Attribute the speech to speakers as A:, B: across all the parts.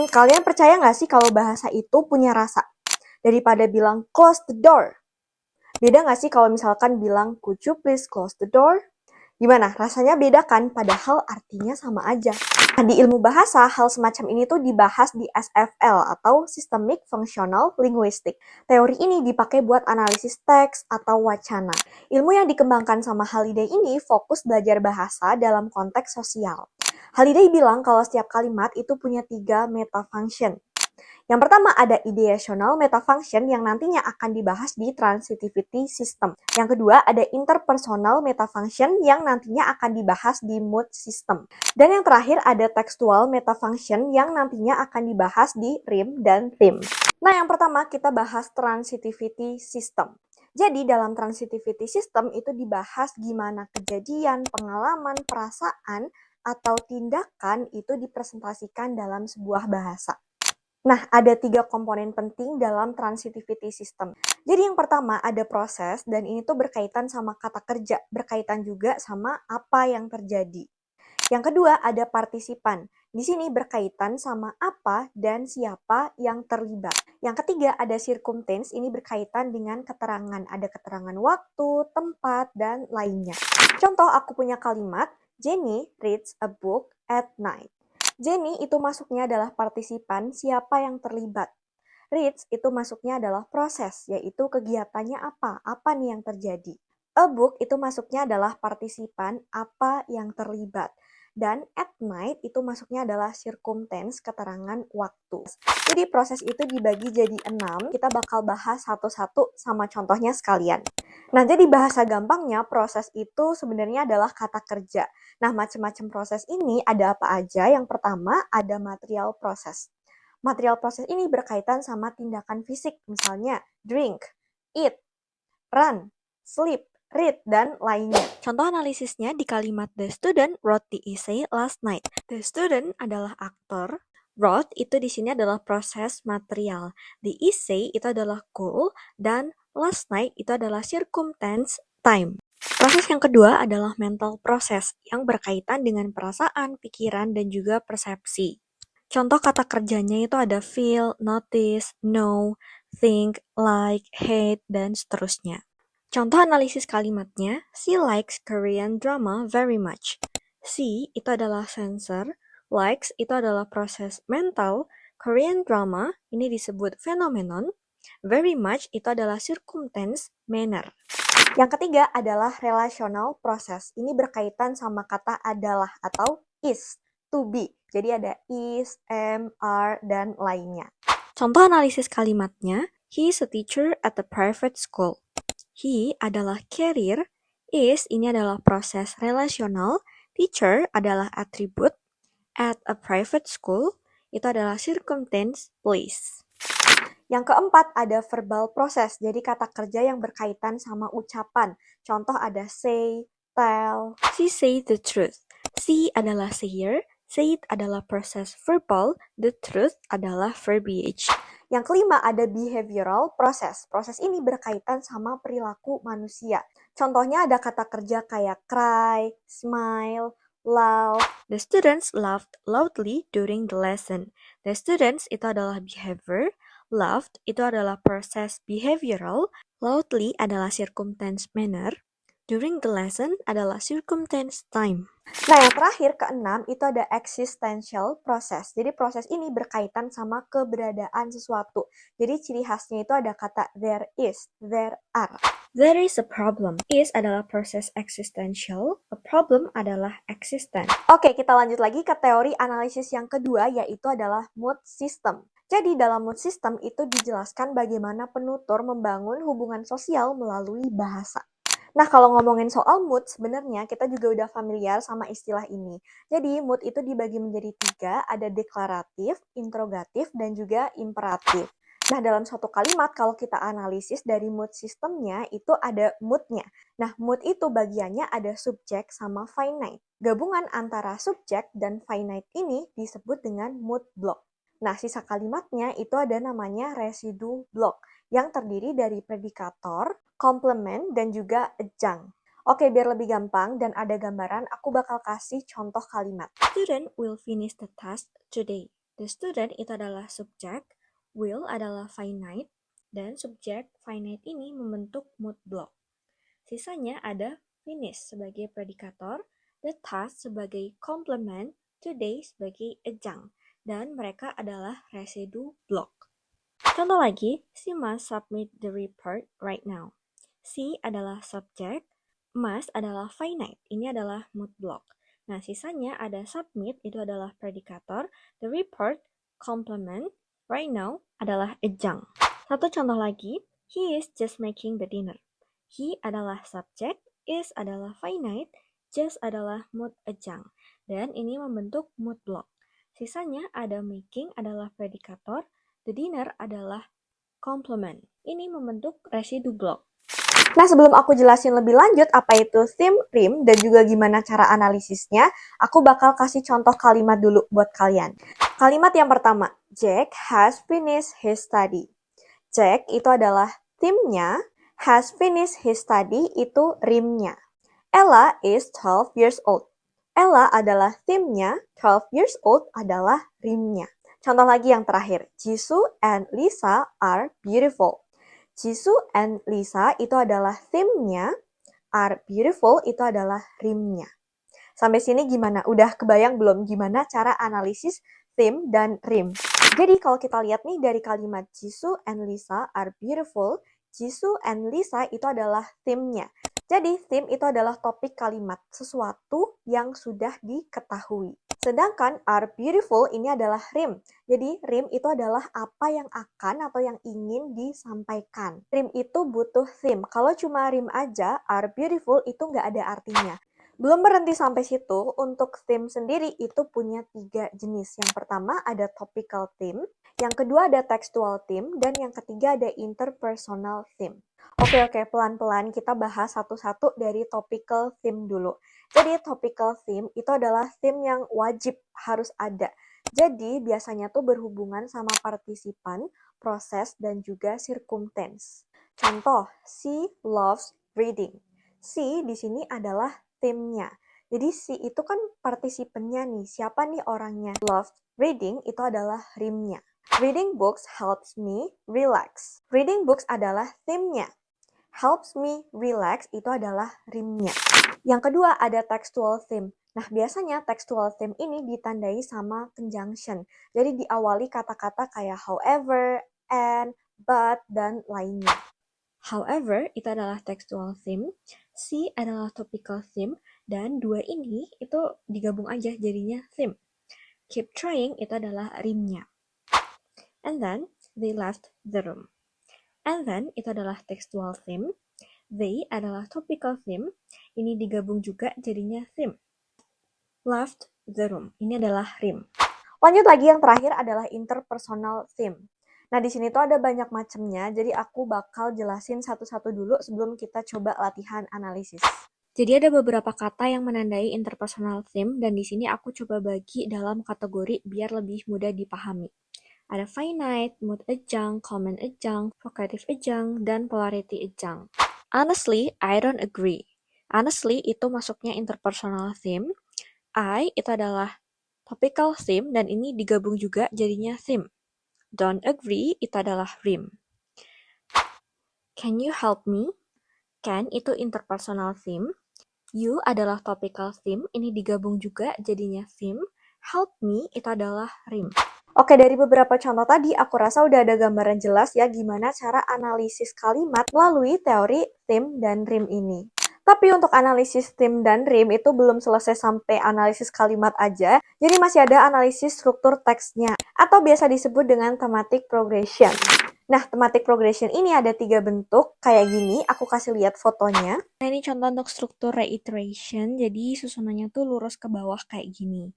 A: Kalian percaya nggak sih kalau bahasa itu punya rasa? Daripada bilang close the door. Beda nggak sih kalau misalkan bilang could you please close the door? Gimana? Rasanya beda kan? Padahal artinya sama aja. Nah, di ilmu bahasa, hal semacam ini tuh dibahas di SFL atau Systemic Functional Linguistic. Teori ini dipakai buat analisis teks atau wacana. Ilmu yang dikembangkan sama Halliday ini fokus belajar bahasa dalam konteks sosial. Halliday bilang kalau setiap kalimat itu punya 3 metafunction. Yang pertama ada ideational metafunction yang nantinya akan dibahas di transitivity system. Yang kedua ada interpersonal metafunction yang nantinya akan dibahas di mood system. Dan yang terakhir ada textual metafunction yang nantinya akan dibahas di rhyme dan theme. Nah, yang pertama kita bahas transitivity system. Jadi dalam transitivity system itu dibahas gimana kejadian, pengalaman, perasaan, atau tindakan itu dipresentasikan dalam sebuah bahasa. Nah, ada 3 komponen penting dalam transitivity system. Jadi yang pertama ada proses, dan ini tuh berkaitan sama kata kerja, berkaitan juga sama apa yang terjadi. Yang kedua ada partisipan. Di sini berkaitan sama apa dan siapa yang terlibat. Yang ketiga ada circumstance, ini berkaitan dengan keterangan. Ada keterangan waktu, tempat, dan lainnya. Contoh, aku punya kalimat, Jenny reads a book at night. Jenny itu masuknya adalah partisipan, siapa yang terlibat. Reads itu masuknya adalah proses, yaitu kegiatannya apa nih yang terjadi. A book itu masuknya adalah partisipan, apa yang terlibat. Dan at night itu masuknya adalah circumstance, keterangan waktu. Jadi proses itu dibagi jadi 6, kita bakal bahas satu-satu sama contohnya sekalian. Nah, jadi bahasa gampangnya proses itu sebenarnya adalah kata kerja. Nah, macam-macam proses ini ada apa aja? Yang pertama ada material proses. Material proses ini berkaitan sama tindakan fisik, misalnya drink, eat, run, sleep, read, dan lainnya. Contoh analisisnya di kalimat The student wrote the essay last night. The student adalah aktor, wrote itu di sini adalah proses material. The essay itu adalah goal, dan last night itu adalah circumstance time. Proses yang kedua adalah mental process yang berkaitan dengan perasaan, pikiran, dan juga persepsi. Contoh kata kerjanya itu ada feel, notice, know, think, like, hate, dan seterusnya. Contoh analisis kalimatnya, she likes Korean drama very much. She itu adalah sensor, likes itu adalah proses mental, Korean drama ini disebut phenomenon, very much itu adalah circumstance, manner. Yang ketiga adalah relational process. Ini berkaitan sama kata adalah atau is, to be. Jadi ada is, am, are, dan lainnya. Contoh analisis kalimatnya, he is a teacher at a private school. He adalah carrier, is ini adalah proses relasional, teacher adalah atribut, at a private school itu adalah circumstance, place. Yang keempat ada verbal proses, jadi kata kerja yang berkaitan sama ucapan. Contoh ada say, tell, she say the truth. She adalah sayer, say it adalah proses verbal, the truth adalah verbiage. Yang kelima ada behavioral process. Proses ini berkaitan sama perilaku manusia. Contohnya ada kata kerja kayak cry, smile, laugh. The students laughed loudly during the lesson. The students itu adalah behavior, laughed itu adalah proses behavioral, loudly adalah circumstance manner, during the lesson adalah circumstance time. Nah, yang terakhir keenam itu ada existential process. Jadi proses ini berkaitan sama keberadaan sesuatu. Jadi ciri khasnya itu ada kata there is, there are. There is a problem. Is adalah proses existential, a problem adalah existent. Oke, kita lanjut lagi ke teori analisis yang kedua, yaitu adalah mood system. Jadi dalam mood system itu dijelaskan bagaimana penutur membangun hubungan sosial melalui bahasa. Nah, kalau ngomongin soal mood, sebenarnya kita juga udah familiar sama istilah ini. Jadi, mood itu dibagi menjadi 3, ada deklaratif, interrogatif, dan juga imperatif. Nah, dalam suatu kalimat, kalau kita analisis dari mood sistemnya, itu ada mood-nya. Nah, mood itu bagiannya ada subjek sama finite. Gabungan antara subjek dan finite ini disebut dengan mood block. Nah, sisa kalimatnya itu ada namanya residu block, yang terdiri dari predikator, komplement, dan juga adjunct. Oke, biar lebih gampang dan ada gambaran, aku bakal kasih contoh kalimat. Student will finish the task today. The student itu adalah subjek, will adalah finite, dan subjek finite ini membentuk mood block. Sisanya ada finish sebagai predikator, the task sebagai complement, today sebagai adjunct, dan mereka adalah residu block. Contoh lagi, she must submit the report right now. She adalah subjek, must adalah finite, ini adalah mood block. Nah, sisanya ada submit, itu adalah predikator, the report, complement, right now adalah adjunct. Satu contoh lagi, he is just making the dinner. He adalah subjek, is adalah finite, just adalah mood adjunct. Dan ini membentuk mood block. Sisanya ada making adalah predikator, the dinner adalah complement. Ini membentuk residu block. Nah, sebelum aku jelasin lebih lanjut apa itu theme, rhyme, dan juga gimana cara analisisnya, aku bakal kasih contoh kalimat dulu buat kalian. Kalimat yang pertama, Jack has finished his study. Jack itu adalah theme-nya, has finished his study itu rhyme-nya. Ella is 12 years old. Ella adalah theme-nya, 12 years old adalah rhyme-nya. Contoh lagi yang terakhir, Jisoo and Lisa are beautiful. Jisoo and Lisa itu adalah theme-nya, are beautiful itu adalah rhyme-nya. Sampai sini gimana? Udah kebayang belum gimana cara analisis theme dan rhyme? Jadi kalau kita lihat nih dari kalimat Jisoo and Lisa are beautiful, Jisoo and Lisa itu adalah theme-nya. Jadi theme itu adalah topik kalimat, sesuatu yang sudah diketahui. Sedangkan are beautiful ini adalah rhyme. Jadi rhyme itu adalah apa yang akan atau yang ingin disampaikan. Rhyme itu butuh theme. Kalau cuma rhyme aja, are beautiful itu nggak ada artinya. Belum berhenti sampai situ, untuk theme sendiri itu punya 3 jenis. Yang pertama ada topical theme, yang kedua ada textual theme, dan yang ketiga ada interpersonal theme. Oke, pelan-pelan kita bahas satu-satu dari topical theme dulu. Jadi topical theme itu adalah theme yang wajib harus ada. Jadi biasanya tuh berhubungan sama partisipan, proses, dan juga circumstance. Contoh, she loves reading. She di sini adalah theme-nya. Jadi she itu kan partisipannya nih. Siapa nih orangnya? Love reading itu adalah rhyme-nya. Reading books helps me relax. Reading books adalah theme-nya. Helps me relax itu adalah rhyme-nya. Yang kedua ada textual theme. Nah, biasanya textual theme ini ditandai sama conjunction. Jadi diawali kata-kata kayak however, and, but, dan lainnya. However, itu adalah textual theme, C adalah topical theme, dan dua ini itu digabung aja jadinya theme. Keep trying itu adalah rhyme-nya. And then, they left the room. And then, itu adalah textual theme. They adalah topical theme. Ini digabung juga jadinya theme. Left the room. Ini adalah rhyme. Lanjut lagi yang terakhir adalah interpersonal theme. Nah, di sini tuh ada banyak macamnya, jadi aku bakal jelasin satu-satu dulu sebelum kita coba latihan analisis. Jadi ada beberapa kata yang menandai interpersonal theme, dan di sini aku coba bagi dalam kategori biar lebih mudah dipahami. Ada finite, mood adjunct, comment adjunct, vocative adjunct, dan polarity adjunct. Honestly, I don't agree. Honestly itu masuknya interpersonal theme. I itu adalah topical theme, dan ini digabung juga jadinya theme. Don't agree itu adalah rhyme. Can you help me? Can itu interpersonal theme. You adalah topical theme, ini digabung juga jadinya theme. Help me itu adalah rhyme. Oke, dari beberapa contoh tadi, aku rasa udah ada gambaran jelas ya gimana cara analisis kalimat melalui teori theme dan rhyme ini. Tapi untuk analisis theme dan rhyme itu belum selesai sampai analisis kalimat aja, jadi masih ada analisis struktur teksnya, atau biasa disebut dengan thematic progression. Nah, thematic progression ini ada 3 bentuk, kayak gini, aku kasih lihat fotonya. Nah, ini contoh untuk struktur reiteration, jadi susunannya tuh lurus ke bawah kayak gini.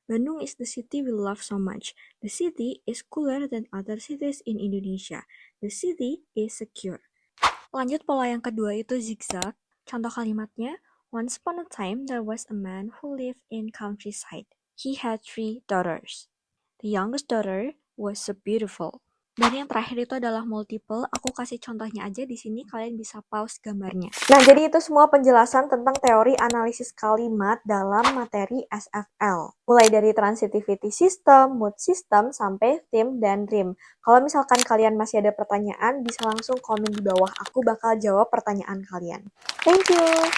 A: Bandung is the city we love so much. The city is cooler than other cities in Indonesia. The city is secure. Lanjut pola yang kedua itu zigzag. Contoh kalimatnya, once upon a time there was a man who lived in countryside. He had 3 daughters. The youngest daughter was so beautiful.
B: Dan yang terakhir itu adalah multiple. Aku kasih contohnya aja di sini, kalian bisa pause gambarnya.
A: Nah, jadi itu semua penjelasan tentang teori analisis kalimat dalam materi SFL. Mulai dari transitivity system, mood system, sampai theme dan dream. Kalau misalkan kalian masih ada pertanyaan, bisa langsung komen di bawah. Aku bakal jawab pertanyaan kalian. Thank you!